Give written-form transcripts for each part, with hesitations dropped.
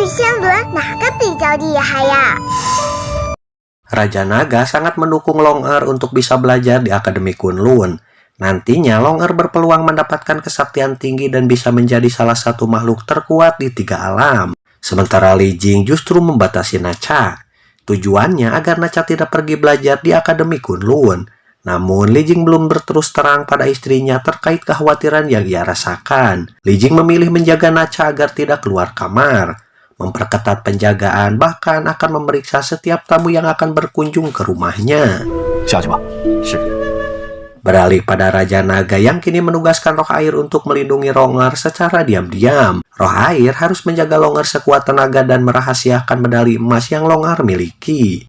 与仙轮哪个比较厉害呀？ Raja Naga sangat mendukung Long Er untuk bisa belajar di Akademi Kunlun. Nantinya Long Er berpeluang mendapatkan kesaktian tinggi dan bisa menjadi salah satu makhluk terkuat di 3 alam. Sementara Li Jing justru membatasi Nacha. Tujuannya agar Nacha tidak pergi belajar di Akademi Kunlun. Namun Li Jing belum berterus terang pada istrinya terkait kekhawatiran yang ia rasakan. Li Jing memilih menjaga Nacha agar tidak keluar kamar, memperketat penjagaan, bahkan akan memeriksa setiap tamu yang akan berkunjung ke rumahnya. Beralih pada Raja Naga yang kini menugaskan roh air untuk melindungi Long Er secara diam-diam. Roh air harus menjaga Long Er sekuat tenaga dan merahasiakan medali emas yang Long Er miliki.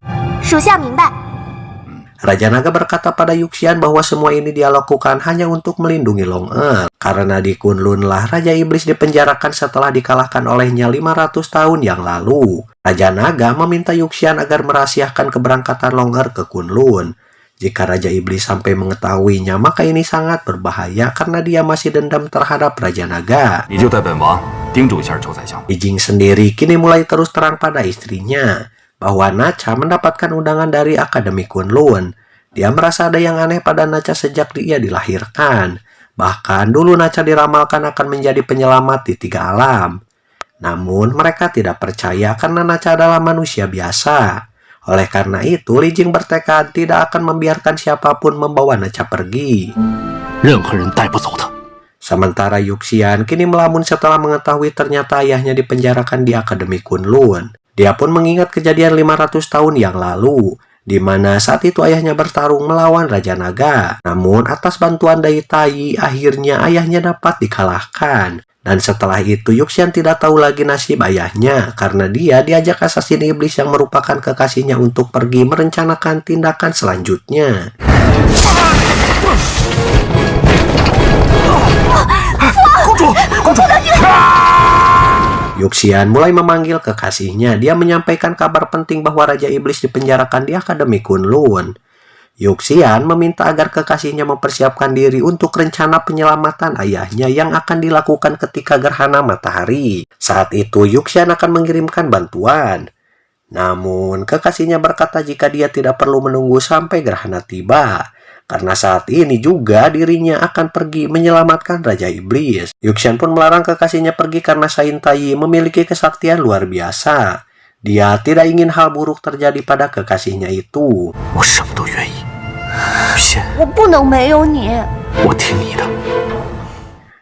Raja Naga berkata pada Yuxian bahwa semua ini dia lakukan hanya untuk melindungi Long Er. Karena di Kunlunlah Raja Iblis dipenjarakan setelah dikalahkan olehnya 500 tahun yang lalu. Raja Naga meminta Yuxian agar merahasiakan keberangkatan Long Er ke Kunlun. Jika Raja Iblis sampai mengetahuinya, maka ini sangat berbahaya karena dia masih dendam terhadap Raja Naga. Li Jing sendiri kini mulai terus terang pada istrinya bahwa Nacha mendapatkan undangan dari Akademi Kunlun. Dia merasa ada yang aneh pada Nacha sejak dia dilahirkan. Bahkan dulu Nacha diramalkan akan menjadi penyelamat di 3 alam. Namun mereka tidak percaya karena Nacha adalah manusia biasa. Oleh karena itu, Li Jing bertekad tidak akan membiarkan siapapun membawa Nacha pergi. Sementara Yuxian kini melamun setelah mengetahui ternyata ayahnya dipenjarakan di Akademi Kunlun. Dia pun mengingat kejadian 500 tahun yang lalu, di mana saat itu ayahnya bertarung melawan Raja Naga. Namun atas bantuan Dai Tai, akhirnya ayahnya dapat dikalahkan. Dan setelah itu Yuxian tidak tahu lagi nasib ayahnya karena dia diajak assassin iblis yang merupakan kekasihnya untuk pergi merencanakan tindakan selanjutnya. Yuxian mulai memanggil kekasihnya. Dia menyampaikan kabar penting bahwa Raja Iblis dipenjarakan di Akademi Kunlun. Yuxian meminta agar kekasihnya mempersiapkan diri untuk rencana penyelamatan ayahnya yang akan dilakukan ketika gerhana matahari. Saat itu Yuxian akan mengirimkan bantuan. Namun kekasihnya berkata jika dia tidak perlu menunggu sampai gerhana tiba, karena saat ini juga dirinya akan pergi menyelamatkan Raja Iblis. Yuxian pun melarang kekasihnya pergi karena Sain Tai memiliki kesaktian luar biasa. Dia tidak ingin hal buruk terjadi pada kekasihnya itu.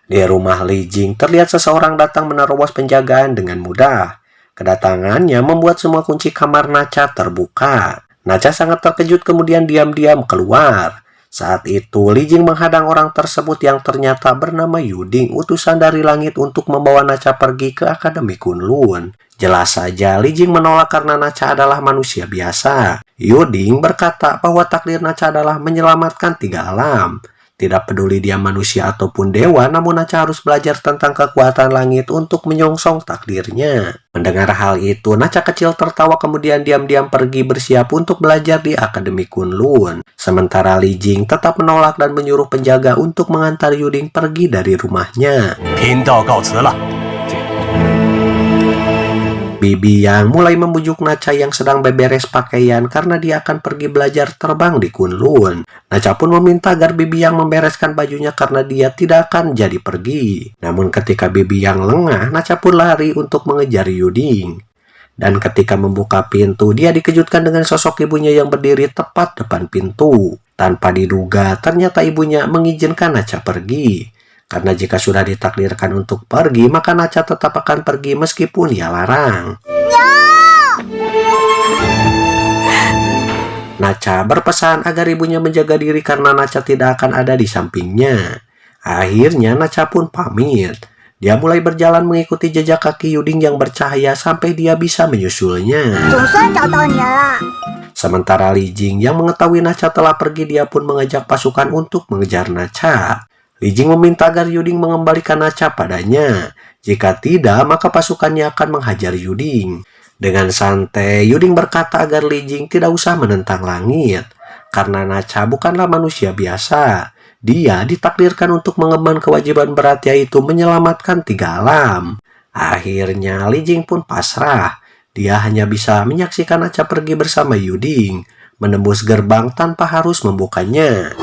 Di rumah Li Jing terlihat seseorang datang menerobos penjagaan dengan mudah. Kedatangannya membuat semua kunci kamar Nacha terbuka. Nacha sangat terkejut kemudian diam-diam keluar. Saat itu Li Jing menghadang orang tersebut yang ternyata bernama Yuding, utusan dari langit untuk membawa Nacha pergi ke Akademi Kunlun. Jelas saja Li Jing menolak karena Nacha adalah manusia biasa. Yuding berkata bahwa takdir Nacha adalah menyelamatkan 3 alam. Tidak peduli dia manusia ataupun dewa, namun Nacha harus belajar tentang kekuatan langit untuk menyongsong takdirnya. Mendengar hal itu, Nacha kecil tertawa kemudian diam-diam pergi bersiap untuk belajar di Akademi Kunlun. Sementara Li Jing tetap menolak dan menyuruh penjaga untuk mengantar Yuding pergi dari rumahnya. Bibi yang mulai membujuk Nacha yang sedang beberes pakaian karena dia akan pergi belajar terbang di Kunlun. Nacha pun meminta agar Bibi yang membereskan bajunya karena dia tidak akan jadi pergi. Namun ketika Bibi yang lengah, Nacha pun lari untuk mengejar Yuding. Dan ketika membuka pintu, dia dikejutkan dengan sosok ibunya yang berdiri tepat depan pintu. Tanpa diduga, ternyata ibunya mengizinkan Nacha pergi. Karena jika sudah ditakdirkan untuk pergi, maka Nacha tetap akan pergi meskipun ia larang. Nacha berpesan agar ibunya menjaga diri karena Nacha tidak akan ada di sampingnya. Akhirnya Nacha pun pamit. Dia mulai berjalan mengikuti jejak kaki Yuding yang bercahaya sampai dia bisa menyusulnya. Sementara Li Jing yang mengetahui Nacha telah pergi, dia pun mengajak pasukan untuk mengejar Nacha. Li Jing meminta agar Yuding mengembalikan Nacha padanya. Jika tidak, maka pasukannya akan menghajar Yuding. Dengan santai, Yuding berkata agar Li Jing tidak usah menentang langit. Karena Nacha bukanlah manusia biasa. Dia ditakdirkan untuk mengemban kewajiban berat, yaitu menyelamatkan 3 alam. Akhirnya Li Jing pun pasrah. Dia hanya bisa menyaksikan Nacha pergi bersama Yuding, menembus gerbang tanpa harus membukanya.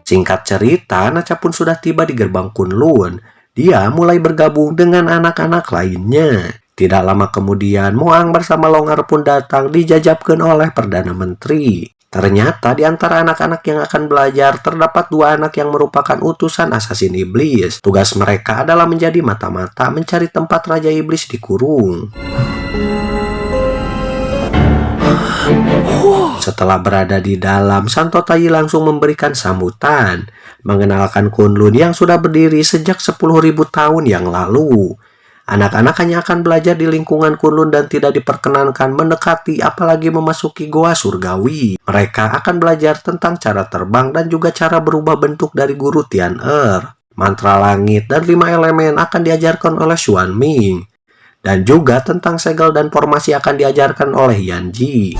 Singkat cerita, Nacha pun sudah tiba di gerbang Kunlun. Dia mulai bergabung dengan anak-anak lainnya. Tidak lama kemudian, Moang bersama Longar pun datang dijajabkan oleh Perdana Menteri. Ternyata di antara anak-anak yang akan belajar, terdapat 2 anak yang merupakan utusan asasin iblis. Tugas mereka adalah menjadi mata-mata mencari tempat Raja Iblis dikurung. Setelah berada di dalam, Santo Taiyi langsung memberikan sambutan, mengenalkan Kunlun yang sudah berdiri sejak 10.000 tahun yang lalu. Anak-anak hanya akan belajar di lingkungan Kunlun dan tidak diperkenankan mendekati apalagi memasuki goa surgawi. Mereka akan belajar tentang cara terbang dan juga cara berubah bentuk dari guru Tian-Er. Mantra langit dan 5 elemen akan diajarkan oleh Xuan Ming. Dan juga tentang segel dan formasi akan diajarkan oleh Yan Ji.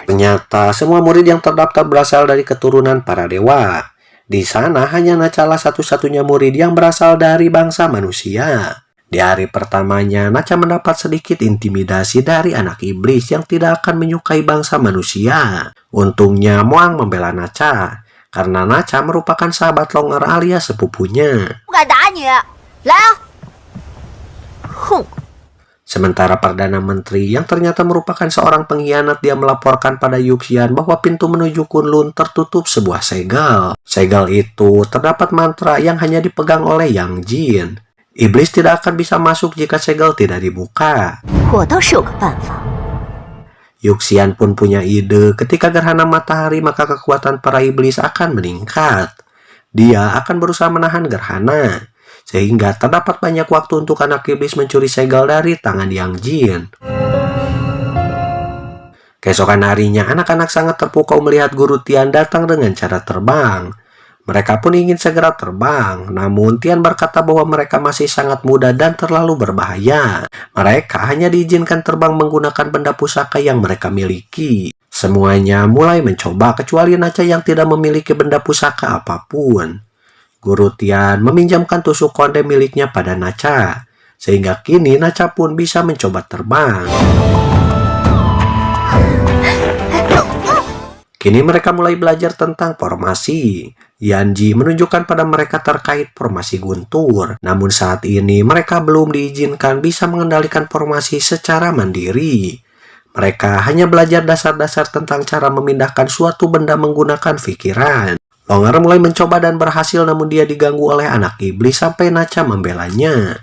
Ternyata semua murid yang terdaftar berasal dari keturunan para dewa. Di sana hanya Nacha satu-satunya murid yang berasal dari bangsa manusia. Di hari pertamanya, Nacha mendapat sedikit intimidasi dari anak iblis yang tidak akan menyukai bangsa manusia. Untungnya Moang membela Nacha, karena Nacha merupakan sahabat Longar alias sepupunya. Sementara Perdana Menteri yang ternyata merupakan seorang pengkhianat, dia melaporkan pada Yuxian bahwa pintu menuju Kunlun tertutup sebuah segel. Segel itu terdapat mantra yang hanya dipegang oleh Yang Jin. Iblis tidak akan bisa masuk jika segel tidak dibuka. Yuxian pun punya ide, ketika gerhana matahari maka kekuatan para iblis akan meningkat. Dia akan berusaha menahan gerhana, sehingga terdapat banyak waktu untuk anak iblis mencuri segel dari tangan Yang Jin. Keesokan harinya, anak-anak sangat terpukau melihat Guru Tian datang dengan cara terbang. Mereka pun ingin segera terbang, namun Tian berkata bahwa mereka masih sangat muda dan terlalu berbahaya. Mereka hanya diizinkan terbang menggunakan benda pusaka yang mereka miliki. Semuanya mulai mencoba kecuali Nacha yang tidak memiliki benda pusaka apapun. Guru Tian meminjamkan tusuk konde miliknya pada Nacha, sehingga kini Nacha pun bisa mencoba terbang. Kini mereka mulai belajar tentang formasi. Yan Ji menunjukkan pada mereka terkait formasi guntur. Namun saat ini mereka belum diizinkan bisa mengendalikan formasi secara mandiri. Mereka hanya belajar dasar-dasar tentang cara memindahkan suatu benda menggunakan pikiran. Longar mulai mencoba dan berhasil, namun dia diganggu oleh anak iblis sampai Nacha membelanya.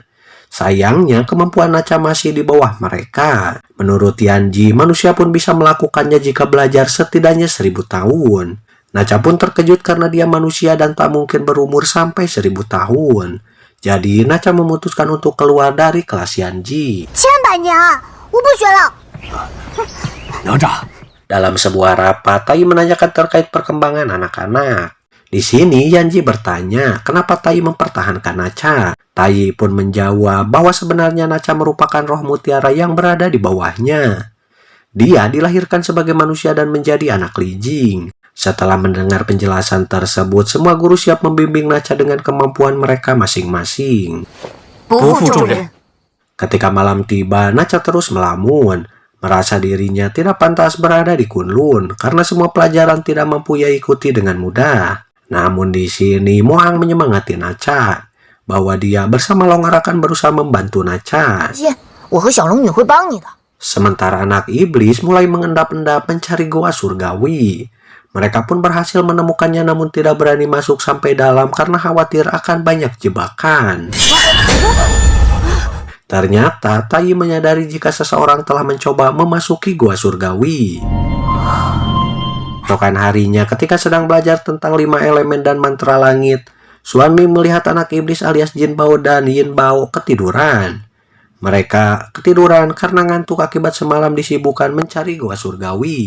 Sayangnya kemampuan Nacha masih di bawah mereka. Menurut Yan Ji, manusia pun bisa melakukannya jika belajar setidaknya 1000 tahun. Nacha pun terkejut karena dia manusia dan tak mungkin berumur sampai 1000 tahun. Jadi Nacha memutuskan untuk keluar dari kelas Yan Ji. Dalam sebuah rapat, Tai menanyakan terkait perkembangan anak-anak. Di sini Yan Ji bertanya, kenapa Tai mempertahankan Nacha. Tai pun menjawab bahwa sebenarnya Nacha merupakan roh mutiara yang berada di bawahnya. Dia dilahirkan sebagai manusia dan menjadi anak Li Jing. Setelah mendengar penjelasan tersebut, semua guru siap membimbing Nacha dengan kemampuan mereka masing-masing. Ketika malam tiba, Nacha terus melamun. Merasa dirinya tidak pantas berada di Kunlun karena semua pelajaran tidak mampu ia ikuti dengan mudah. Namun di sini Moang menyemangati Nacha bahwa dia bersama Longar akan berusaha membantu Nacha. Sementara anak iblis mulai mengendap-endap mencari goa surgawi. Mereka pun berhasil menemukannya namun tidak berani masuk sampai dalam karena khawatir akan banyak jebakan. Ternyata Tai menyadari jika seseorang telah mencoba memasuki goa surgawi. Keesokan harinya ketika sedang belajar tentang 5 elemen dan mantra langit, Xuan Ming melihat anak iblis alias Jin Bao dan Yin Bao ketiduran. Mereka ketiduran karena ngantuk akibat semalam disibukkan mencari goa surgawi.